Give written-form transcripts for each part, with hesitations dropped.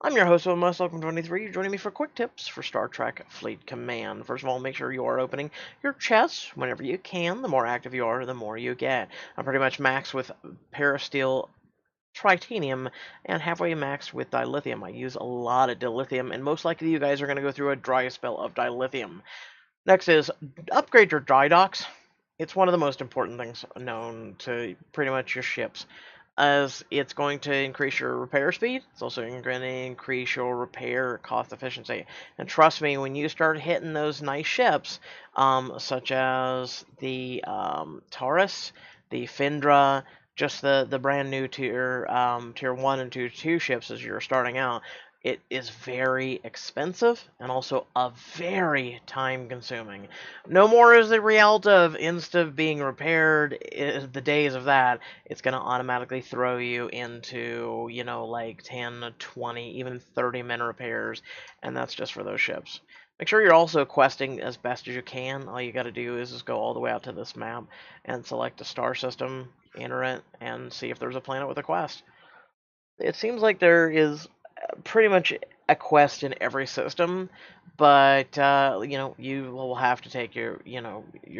I'm your host, Welcome23. Joining me for quick tips for Star Trek Fleet Command. First of all, make sure you are opening your chests whenever you can. The more active you are, the more you get. I'm pretty much maxed with parasteel tritanium and halfway maxed with dilithium. I use a lot of dilithium, and most likely you guys are going to go through a dry spell of dilithium. Next is upgrade your dry docks. It's one of the most important things known to pretty much your ships, as it's going to increase your repair speed. It's also going to increase your repair cost efficiency. And trust me, when you start hitting those nice ships, such as the Taurus, the Findra, just the brand new tier 1 and tier 2 ships as you're starting out, it is very expensive and also a very time consuming. No more is the reality of insta being repaired, the days of that. It's going to automatically throw you into, like 10, 20, even 30-minute repairs, and that's just for those ships. Make sure you're also questing as best as you can. All you got to do is just go all the way out to this map and select a star system, enter it, and see if there's a planet with a quest. It seems like there is pretty much a quest in every system, but you will have to take your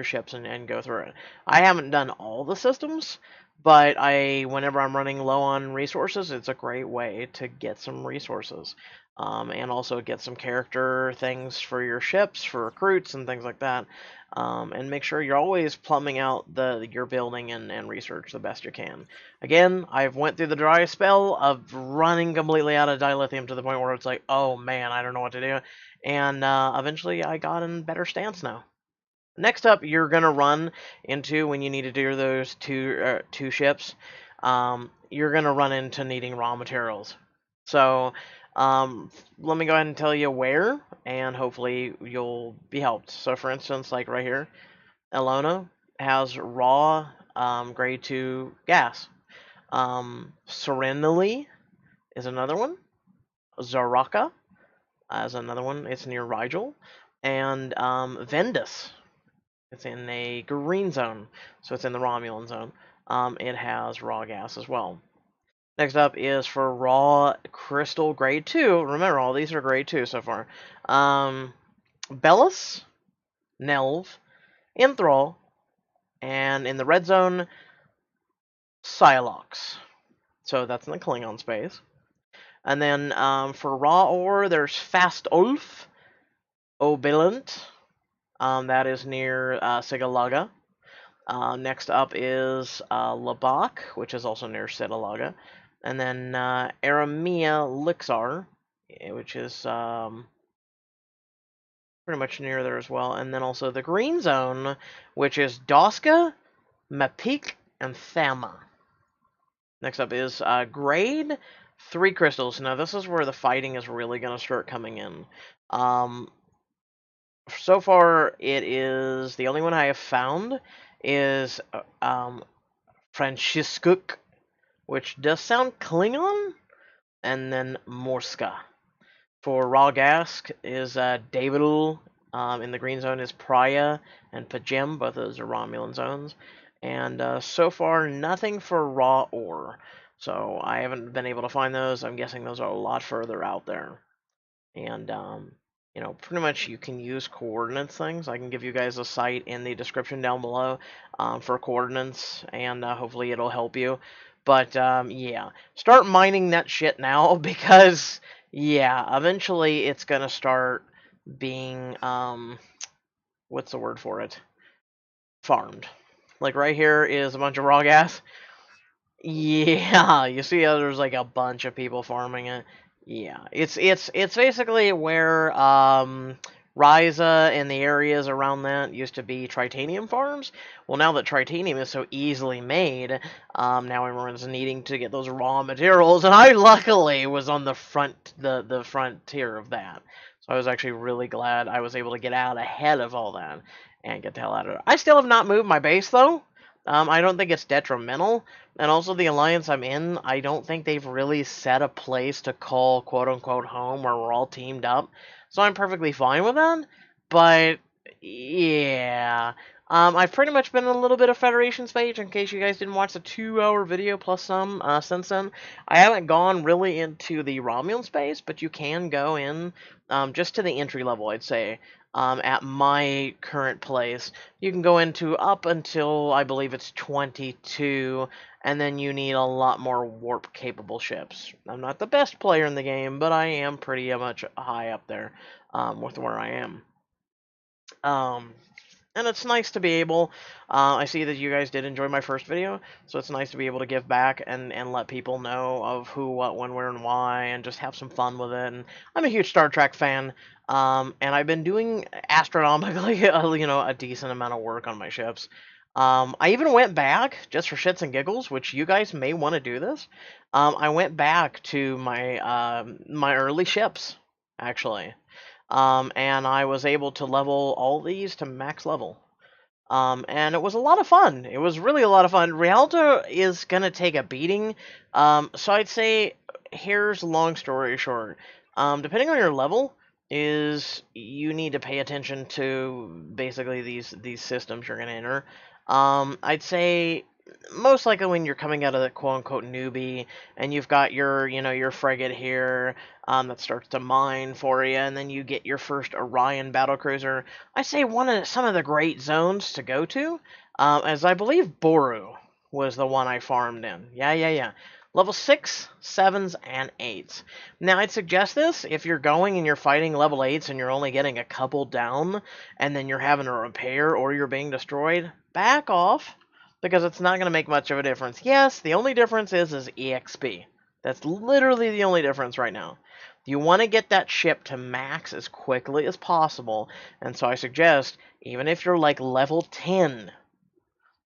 ships and go through it. I haven't done all the systems, but whenever I'm running low on resources, it's a great way to get some resources, and also get some character things for your ships, for recruits and things like that. And make sure you're always plumbing out your building and research the best you can. Again, I've went through the dry spell of running completely out of dilithium to the point where it's like, oh man, I don't know what to do. And eventually I got in better stance now. Next up, you're going to run into, when you need to do those two ships, you're going to run into needing raw materials. So let me go ahead and tell you where, and hopefully you'll be helped. So for instance, like right here, Elona has raw grade 2 gas. Serenely is another one. Zaraka is another one. It's near Rigel. And Vendus. It's in a green zone, so it's in the Romulan zone. It has raw gas as well. Next up is for raw crystal grade 2. Remember, all these are grade 2 so far. Bellis, Nelv, Enthrall, and in the red zone, Psylocke. So that's in the Klingon space. And then for raw ore, there's Fast Ulf, Obilant. That is near Sigalaga. Next up is Labak, which is also near Sigalaga. And then Aramea Lixar, which is pretty much near there as well. And then also the green zone, which is Doska, Mapik, and Thama. Next up is grade 3 crystals. Now this is where the fighting is really going to start coming in. So far, it is the only one I have found is Franciscuk, which does sound Klingon, and then Morska. For raw gas is Davidul. In the green zone is Praya and Pajem. Both of those are Romulan zones. And so far, nothing for raw ore. So I haven't been able to find those. I'm guessing those are a lot further out there. And pretty much you can use coordinates things. I can give you guys a site in the description down below for coordinates, and hopefully it'll help you. But yeah, start mining that shit now, because yeah, eventually it's gonna start being what's the word for it? Farmed. Like right here is a bunch of raw gas. Yeah, you see how there's like a bunch of people farming it. Yeah, it's basically where Ryza and the areas around that used to be tritanium farms. Well, now that tritanium is so easily made, now everyone's needing to get those raw materials, and I luckily was on the frontier of that. So I was actually really glad I was able to get out ahead of all that and get the hell out of it. I still have not moved my base though. I don't think it's detrimental. And also the alliance I'm in, I don't think they've really set a place to call quote-unquote home where we're all teamed up. So I'm perfectly fine with that. But, yeah, I've pretty much been in a little bit of Federation space, in case you guys didn't watch the 2-hour video plus some since then. I haven't gone really into the Romulan space, but you can go in just to the entry level, I'd say. At my current place, you can go into up until I believe it's 22, and then you need a lot more warp capable ships. I'm not the best player in the game, but I am pretty much high up there with where I am. Um, and it's nice to be able, I see that you guys did enjoy my first video, so it's nice to be able to give back and let people know of who, what, when, where, and why, and just have some fun with it. And I'm a huge Star Trek fan, and I've been doing astronomically, a decent amount of work on my ships. I even went back, just for shits and giggles, which you guys may want to do this. I went back to my early ships, actually. And I was able to level all these to max level. And it was a lot of fun. It was really a lot of fun. Rialto is gonna take a beating. So I'd say here's long story short. Depending on your level, is you need to pay attention to basically these systems you're gonna enter. I'd say most likely when you're coming out of the quote unquote newbie and you've got your frigate here that starts to mine for you, and then you get your first Orion battlecruiser. I say some of the great zones to go to, as I believe Boru was the one I farmed in. Yeah. Level 6, 7s, and 8s. Now, I'd suggest this if you're going and you're fighting level 8s and you're only getting a couple down, and then you're having a repair or you're being destroyed, back off, because it's not going to make much of a difference. Yes, the only difference is EXP. That's literally the only difference right now. You want to get that ship to max as quickly as possible, and so I suggest, even if you're like level 10,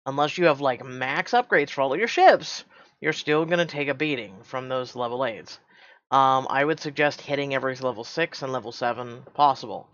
unless you have like max upgrades for all of your ships, you're still going to take a beating from those level 8s. I would suggest hitting every level 6 and level 7 possible.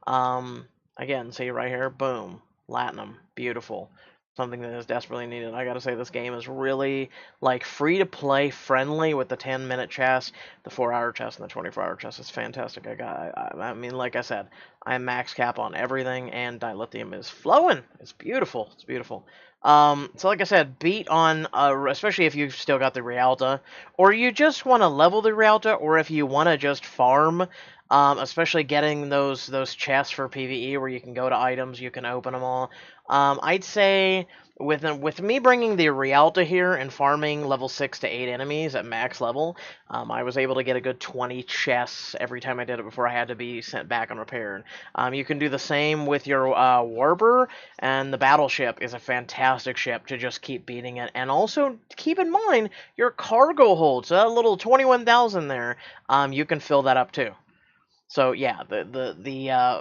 Again, see right here, boom, Latinum, beautiful. Something that is desperately needed. I gotta say, this game is really like free to play, friendly with the 10-minute chess, the 4-hour chess, and the 24-hour chess. It's fantastic. I mean, like I said, I'm max cap on everything, and dilithium is flowing. It's beautiful. It's beautiful. So like I said, beat on, especially if you've still got the Rialta, or you just want to level the Rialta, or if you want to just farm, especially getting those chests for PvE where you can go to items, you can open them all. I'd say with me bringing the Rialta here and farming level 6 to 8 enemies at max level, I was able to get a good 20 chests every time I did it before I had to be sent back on repair. You can do the same with your Warper, and the Battleship is a fantastic ship to just keep beating it. And also, keep in mind, your cargo hold, so that little 21,000 there, you can fill that up too. So yeah, the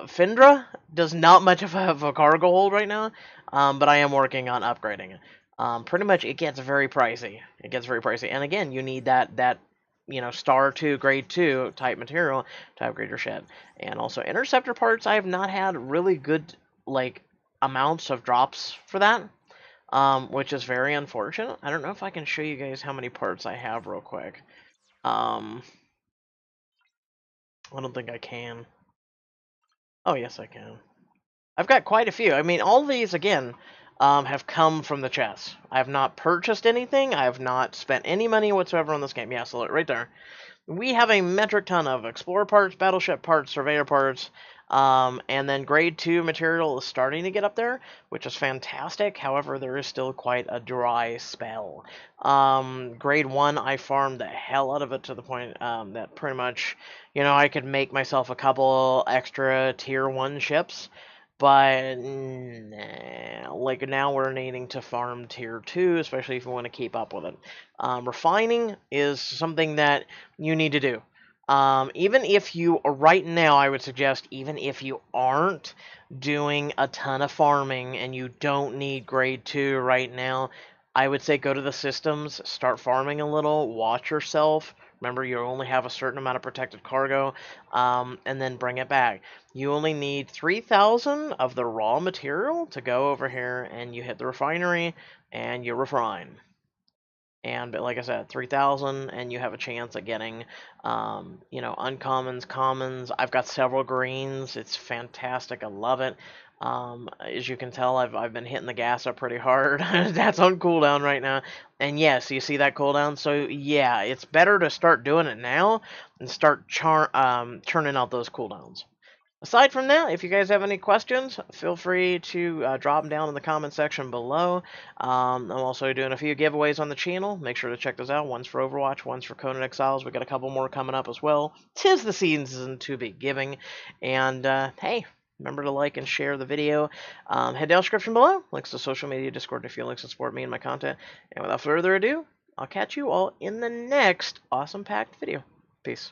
Findra does not much of a cargo hold right now, but I am working on upgrading it. Pretty much, it gets very pricey. It gets very pricey, and again, you need that star 2, grade 2 type material to upgrade your shed. And also interceptor parts, I have not had really good like amounts of drops for that, which is very unfortunate. I don't know if I can show you guys how many parts I have real quick. I don't think I can. Oh, yes, I can. I've got quite a few. I mean, all these, again, have come from the chest. I have not purchased anything. I have not spent any money whatsoever on this game. Yeah, so right there. We have a metric ton of Explorer parts, Battleship parts, Surveyor parts, and then Grade 2 material is starting to get up there, which is fantastic. However, there is still quite a dry spell. Grade 1, I farmed the hell out of it to the point that pretty much, I could make myself a couple extra Tier 1 ships. But like now we're needing to farm tier 2, especially if you want to keep up with it. Refining is something that you need to do. Even if you, right now, I would suggest, even if you aren't doing a ton of farming and you don't need grade 2 right now, I would say go to the systems, start farming a little, watch yourself. Remember, you only have a certain amount of protected cargo, and then bring it back. You only need 3,000 of the raw material to go over here, and you hit the refinery, and you refine. And but like I said, 3,000, and you have a chance at getting, uncommons, commons. I've got several greens. It's fantastic. I love it. As you can tell, I've been hitting the gas up pretty hard. That's on cooldown right now. And yes, you see that cooldown? So yeah, it's better to start doing it now and start churning out those cooldowns. Aside from that, if you guys have any questions, feel free to drop them down in the comment section below. I'm also doing a few giveaways on the channel. Make sure to check those out. One's for Overwatch, one's for Conan Exiles. We got a couple more coming up as well. 'Tis the season to be giving. And hey, remember to like and share the video. Head down the description below. Links to social media, Discord if you feel links to support me and my content. And without further ado, I'll catch you all in the next awesome packed video. Peace.